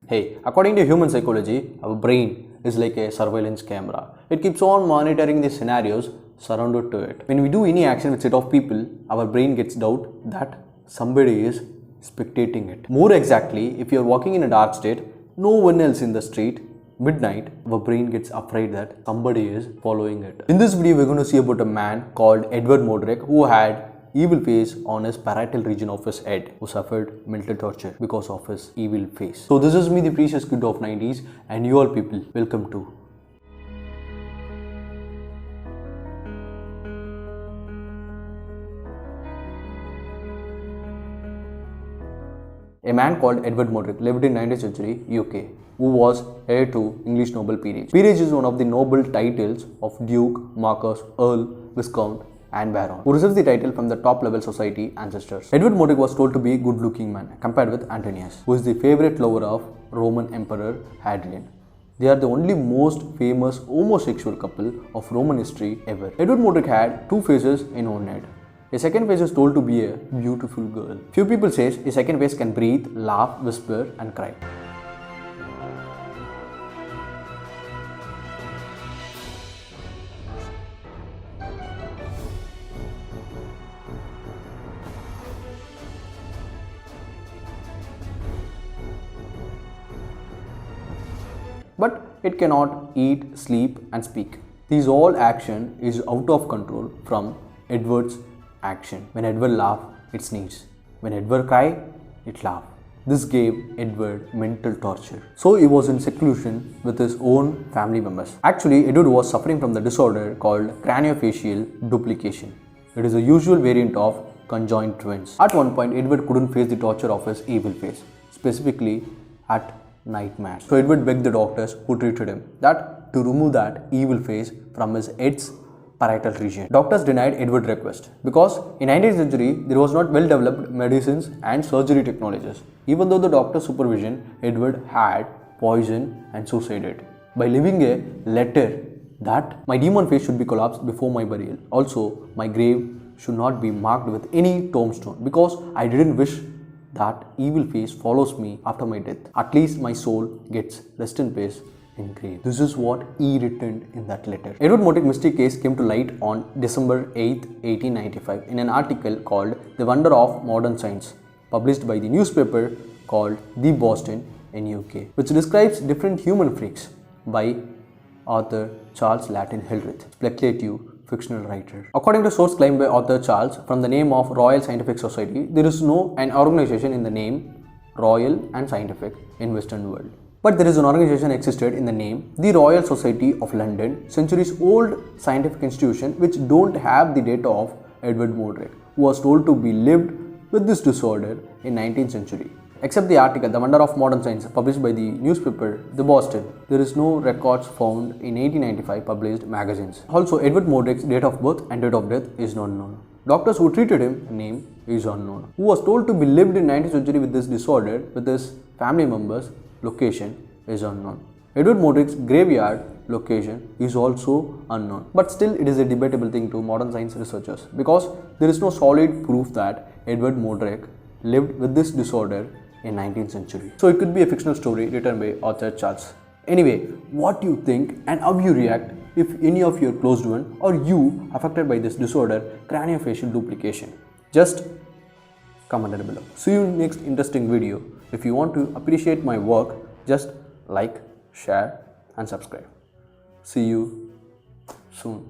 Hey, according to human psychology, our brain is like a surveillance camera. It keeps on monitoring the scenarios surrounded to it. When we do any action with set of people, our brain gets doubt that somebody is spectating it. More exactly, if you are walking in a dark state, no one else in the street, midnight, our brain gets afraid that somebody is following it. In this video, we're going to see about a man called Edward Modric who had evil face on his parietal region of his head, who suffered mental torture because of his evil face. So this is me, the precious kid of 90s, and you all people, welcome to a man called Edward Modric lived in 19th century UK, who was heir to English noble peerage. Peerage is one of the noble titles of Duke, Marquess, Earl, Viscount, and Baron, who receives the title from the top level society ancestors. Edward Modric was told to be a good looking man compared with Antonius, who is the favorite lover of Roman Emperor Hadrian. They are the only most famous homosexual couple of Roman history ever. Edward Modric had two faces in one head. His second face is told to be a beautiful girl. Few people say his second face can breathe, laugh, whisper, and cry. But it cannot eat, sleep, and speak. These all action is out of control from Edward's action. When Edward laugh, it sneeze. When Edward cry, it laugh. This gave Edward mental torture. So he was in seclusion with his own family members. Actually, Edward was suffering from the disorder called craniofacial duplication. It is a usual variant of conjoined twins. At one point, Edward couldn't face the torture of his evil face, specifically at nightmares. So Edward begged the doctors who treated him that to remove that evil face from his head's parietal region. Doctors denied Edward's request because in 19th century there was not well developed medicines and surgery technologies. Even though the doctor's supervision, Edward had poisoned and suicided by leaving a letter that my demon face should be collapsed before my burial. Also, my grave should not be marked with any tombstone because I didn't wish that evil face follows me after my death. At least my soul gets rest in peace in grave. This is what he written in that letter. Edward Modric mystic case came to light on December 8, 1895 in an article called The Wonder of Modern Science, published by the newspaper called The Boston in UK, which describes different human freaks by author Charles Latin Hildreth, speculative fictional writer. According to source claimed by author Charles from the name of Royal Scientific Society, there is no an organization in the name Royal and Scientific in Western world. But there is an organization existed in the name the Royal Society of London, centuries old scientific institution which don't have the data of Edward Modric, who was told to be lived with this disorder in 19th century. Except the article The Wonder of Modern Science published by the newspaper The Boston, there is no records found in 1895 published magazines. Also, Edward Modric's date of birth and date of death is not known. Doctors who treated him name is unknown. Who was told to be lived in 19th century with this disorder with his family members, location is unknown. Edward Modric's graveyard location is also unknown. But still it is a debatable thing to modern science researchers because there is no solid proof that Edward Modric lived with this disorder in 19th century. So it could be a fictional story written by author Charles. Anyway, what do you think and how you react if any of your close one or you affected by this disorder, craniofacial duplication? Just comment down below. See you in next interesting video. If you want to appreciate my work, just like, share and subscribe. See you soon.